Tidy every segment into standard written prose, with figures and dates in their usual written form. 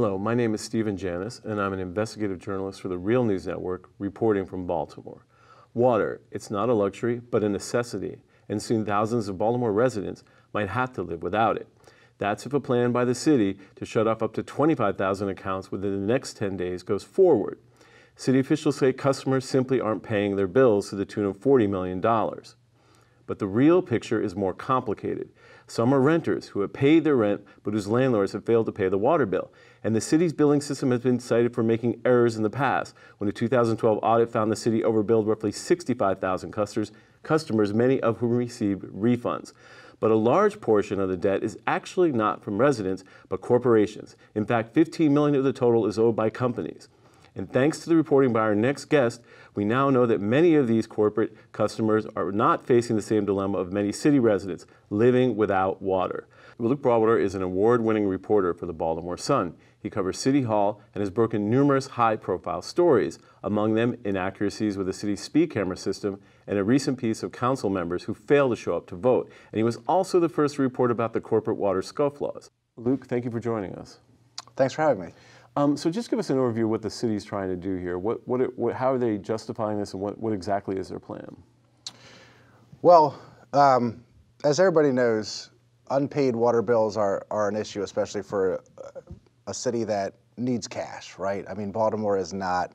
Hello, my name is Stephen Janis, and I'm an investigative journalist for the Real News Network, reporting from Baltimore. Water, it's not a luxury, but a necessity, and soon thousands of Baltimore residents might have to live without it. That's if a plan by the city to shut off up to 25,000 accounts within the next 10 days goes forward. City officials say customers simply aren't paying their bills to the tune of $40 million. But the real picture is more complicated. Some are renters who have paid their rent, but whose landlords have failed to pay the water bill. And the city's billing system has been cited for making errors in the past, when a 2012 audit found the city overbilled roughly 65,000 customers, many of whom received refunds. But a large portion of the debt is actually not from residents, but corporations. In fact, $15 million of the total is owed by companies. And thanks to the reporting by our next guest, we now know that many of these corporate customers are not facing the same dilemma of many city residents living without water. Luke Broadwater is an award-winning reporter for the Baltimore Sun. He covers City Hall and has broken numerous high-profile stories, among them inaccuracies with the city's speed camera system and a recent piece of council members who failed to show up to vote. And he was also the first to report about the corporate water scofflaws. Luke, thank you for joining us. Thanks for having me. So just give us an overview of what the city's trying to do here. How are they justifying this, and what exactly is their plan? Well, as everybody knows, unpaid water bills are an issue, especially for a city that needs cash, right? I mean, Baltimore is not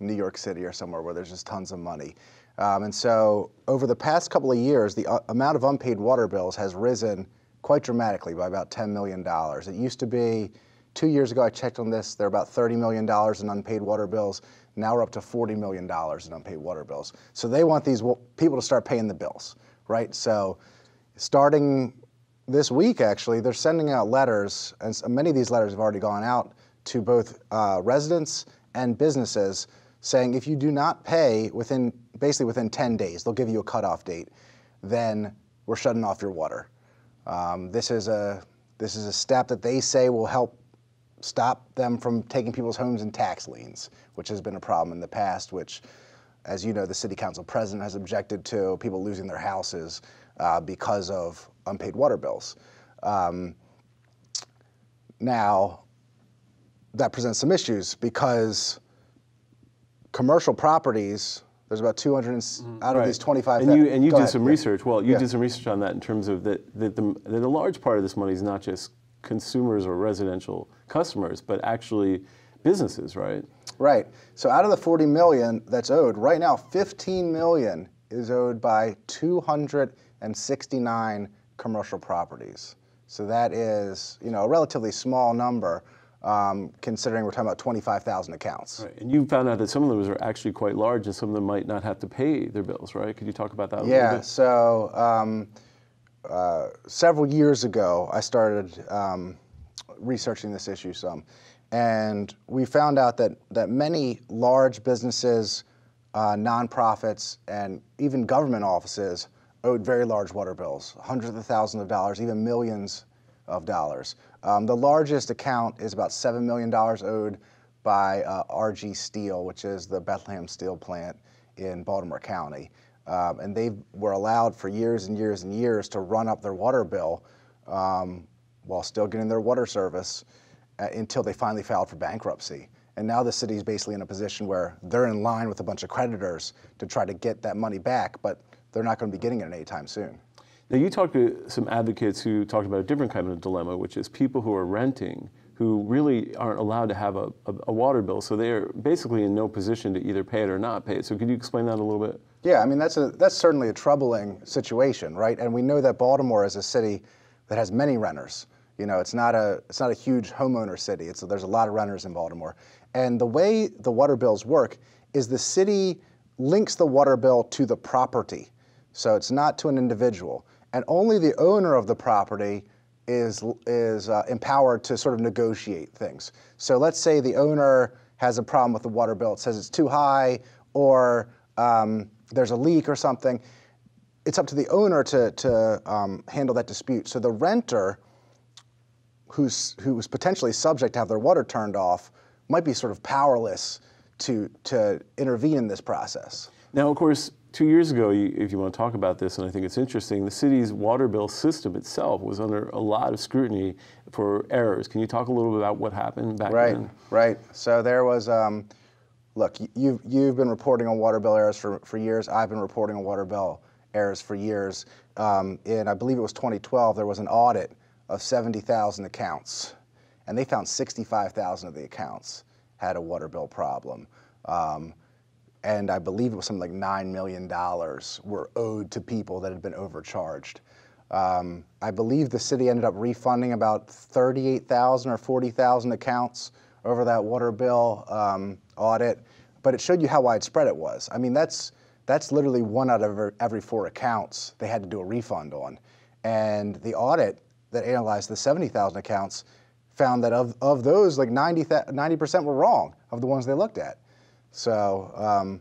New York City or somewhere where there's just tons of money. And so over the past couple of years, the amount of unpaid water bills has risen quite dramatically by about $10 million. It used to be, 2 years ago, I checked on this, there are about $30 million in unpaid water bills. Now we're up to $40 million in unpaid water bills. So they want these people to start paying the bills, right? So starting this week, actually, they're sending out letters, and many of these letters have already gone out to both residents and businesses saying if you do not pay basically within 10 days, they'll give you a cutoff date, then we're shutting off your water. This is a step that they say will help stop them from taking people's homes in tax liens, which has been a problem in the past, which, as you know, the city council president has objected to, people losing their houses because of unpaid water bills. Now, that presents some issues because commercial properties, there's about 200 out of these 25. And you did some research. Well, you did some research on that in terms of that a large part of this money is not just consumers or residential customers, but actually businesses, right? Right. So out of the 40 million that's owed, right now 15 million is owed by 269 commercial properties. So that is, a relatively small number, considering we're talking about 25,000 accounts. Right. And you found out that some of those are actually quite large and some of them might not have to pay their bills, right? Could you talk about that a little bit? Yeah, so several years ago, I started researching this issue some, and we found out that many large businesses, nonprofits, and even government offices owed very large water bills, hundreds of thousands of dollars, even millions of dollars. The largest account is about $7 million owed by RG Steel, which is the Bethlehem Steel plant in Baltimore County. And they were allowed for years and years and years to run up their water bill while still getting their water service until they finally filed for bankruptcy. And now the city's basically in a position where they're in line with a bunch of creditors to try to get that money back, but they're not going to be getting it anytime soon. Now, you talked to some advocates who talked about a different kind of dilemma, which is people who are renting who really aren't allowed to have a water bill, so they're basically in no position to either pay it or not pay it. So could you explain that a little bit? Yeah, I mean, that's certainly a troubling situation, right? And we know that Baltimore is a city that has many renters. It's not a huge homeowner city. There's a lot of renters in Baltimore. And the way the water bills work is the city links the water bill to the property. So it's not to an individual. And only the owner of the property is empowered to sort of negotiate things. So let's say the owner has a problem with the water bill. It says it's too high, or there's a leak or something. It's up to the owner to handle that dispute. So the renter, who's potentially subject to have their water turned off, might be sort of powerless to intervene in this process. Now, of course, 2 years ago, if you want to talk about this, and I think it's interesting, the city's water bill system itself was under a lot of scrutiny for errors. Can you talk a little bit about what happened back then? Right. So there was, look, you've been reporting on water bill errors for years. I've been reporting on water bill errors for years. In, I believe it was 2012, there was an audit of 70,000 accounts, and they found 65,000 of the accounts had a water bill problem. And I believe it was something like $9 million were owed to people that had been overcharged. I believe the city ended up refunding about 38,000 or 40,000 accounts over that water bill audit, but it showed you how widespread it was. I mean, that's literally 1 out of every 4 accounts they had to do a refund on. And the audit that analyzed the 70,000 accounts found that of those, like 90% were wrong of the ones they looked at. So,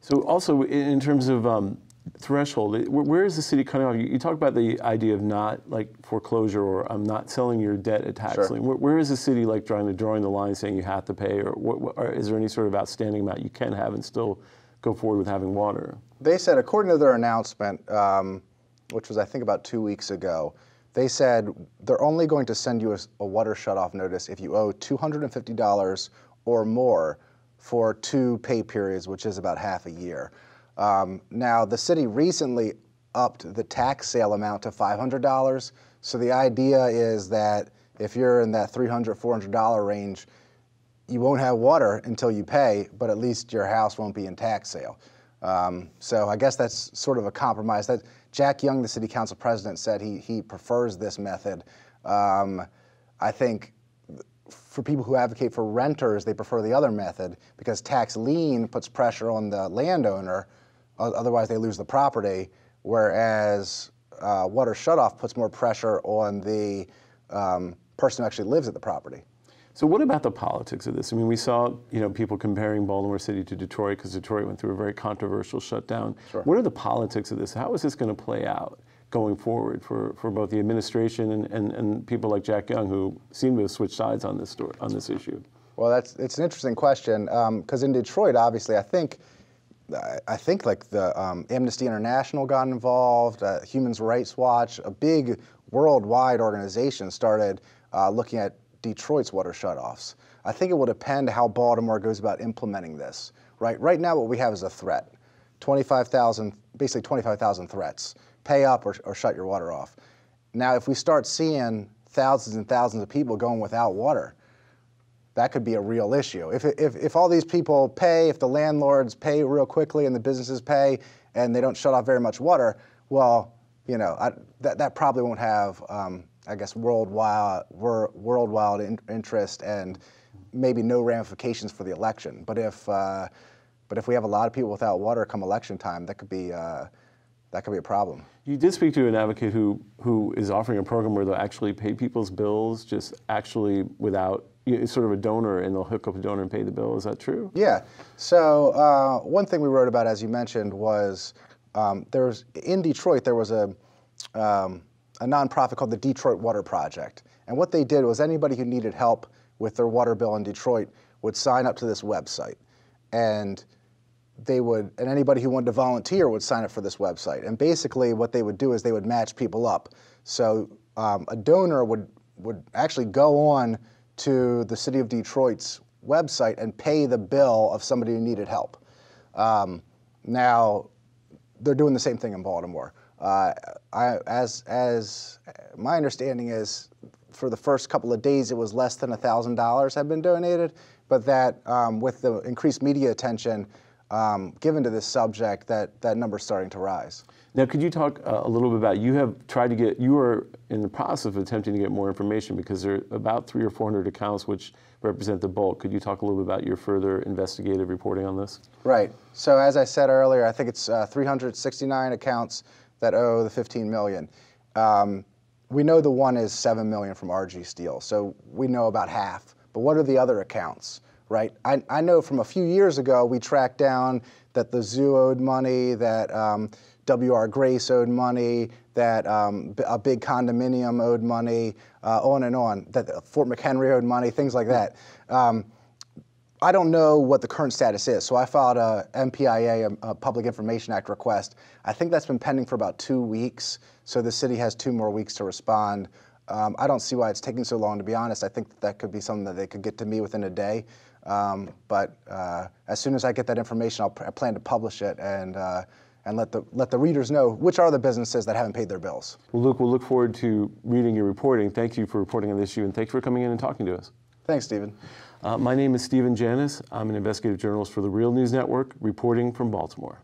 so also in terms of threshold, where is the city cutting off? You talk about the idea of not like foreclosure or not selling your debt at tax lien. Where is the city like drawing the line, saying you have to pay, or is there any sort of outstanding amount you can have and still go forward with having water? They said, according to their announcement, which was I think about 2 weeks ago, they said they're only going to send you a water shutoff notice if you owe $250 or more for 2 pay periods, which is about half a year. Now, the city recently upped the tax sale amount to $500. So the idea is that if you're in that $300, $400 range, you won't have water until you pay, but at least your house won't be in tax sale. So I guess that's sort of a compromise. That Jack Young, the city council president, said he prefers this method. I think for people who advocate for renters, they prefer the other method because tax lien puts pressure on the landowner, otherwise they lose the property, whereas water shutoff puts more pressure on the person who actually lives at the property. So what about the politics of this? I mean, we saw people comparing Baltimore City to Detroit because Detroit went through a very controversial shutdown. Sure. What are the politics of this? How is this going to play out going forward for both the administration and people like Jack Young who seem to have switched sides on this issue? Well, it's an interesting question because in Detroit, obviously, I think like the Amnesty International got involved, Human Rights Watch, a big worldwide organization started looking at Detroit's water shutoffs. I think it will depend how Baltimore goes about implementing this. Right now, what we have is a threat, basically 25,000 threats. Pay up or shut your water off. Now, if we start seeing thousands and thousands of people going without water, that could be a real issue. If all these people pay, if the landlords pay real quickly and the businesses pay and they don't shut off very much water, well, that probably won't have, I guess, worldwide interest and maybe no ramifications for the election. But if we have a lot of people without water come election time, that could be a problem. You did speak to an advocate who is offering a program where they'll actually pay people's bills just actually without, it's sort of a donor, and they'll hook up a donor and pay the bill. Is that true? Yeah. So one thing we wrote about, as you mentioned, was in Detroit there was a nonprofit called the Detroit Water Project. And what they did was anybody who needed help with their water bill in Detroit would sign up to this website. And anybody who wanted to volunteer would sign up for this website. And basically what they would do is they would match people up. So a donor would actually go on to the city of Detroit's website and pay the bill of somebody who needed help. Now, they're doing the same thing in Baltimore. As my understanding is, for the first couple of days, it was less than $1,000 had been donated, but that with the increased media attention given to this subject, that number's starting to rise. Now, could you talk a little bit about, you are in the process of attempting to get more information because there are about 300 or 400 accounts which represent the bulk. Could you talk a little bit about your further investigative reporting on this? Right. So as I said earlier, I think it's 369 accounts that owe the $15 million. We know the one is $7 million from RG Steel, so we know about half. But what are the other accounts, right? I know from a few years ago we tracked down that the zoo owed money, that W.R. Grace owed money, that a big condominium owed money, on and on, that Fort McHenry owed money, things like that. I don't know what the current status is. So I filed a MPIA, a Public Information Act request. I think that's been pending for about 2 weeks. So the city has 2 more weeks to respond. I don't see why it's taking so long, to be honest. I think that could be something that they could get to me within a day. But as soon as I get that information, I plan to publish it and let the readers know which are the businesses that haven't paid their bills. Well, Luke, we'll look forward to reading your reporting. Thank you for reporting on this issue, and thanks for coming in and talking to us. Thanks, Stephen. My name is Stephen Janis. I'm an investigative journalist for the Real News Network, reporting from Baltimore.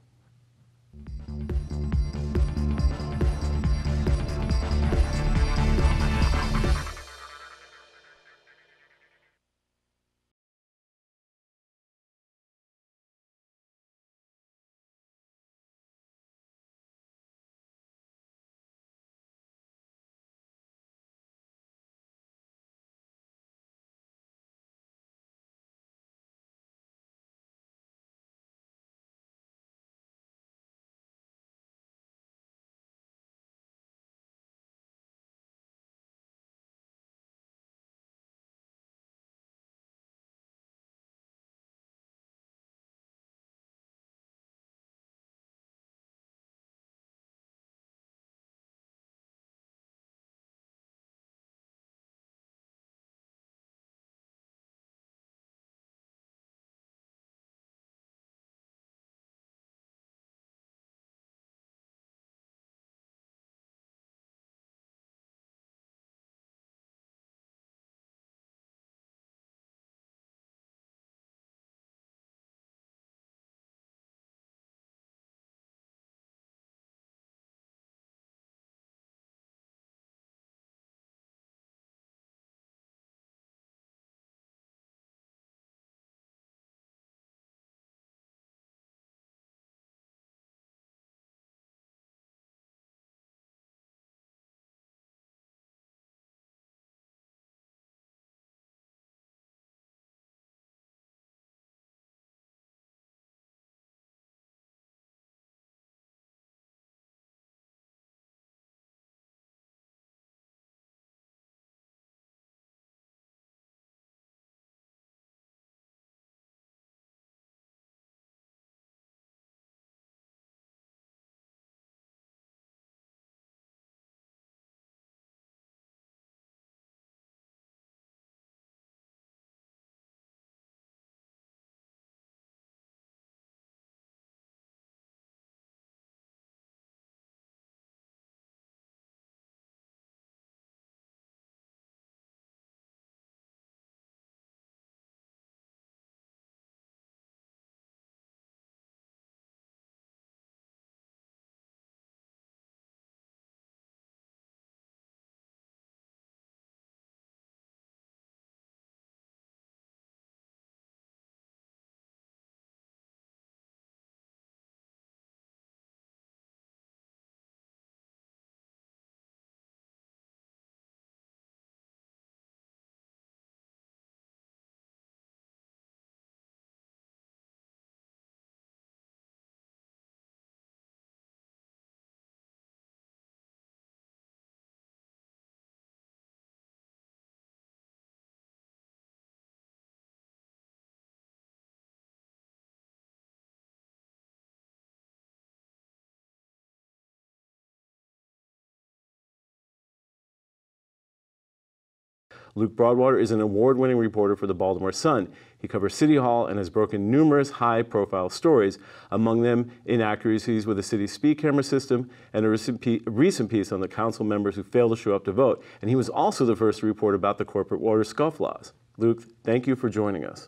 Luke Broadwater is an award-winning reporter for the Baltimore Sun. He covers City Hall and has broken numerous high-profile stories, among them inaccuracies with the city's speed camera system and a recent piece on the council members who failed to show up to vote. And he was also the first to report about the corporate water scofflaws. Luke, thank you for joining us.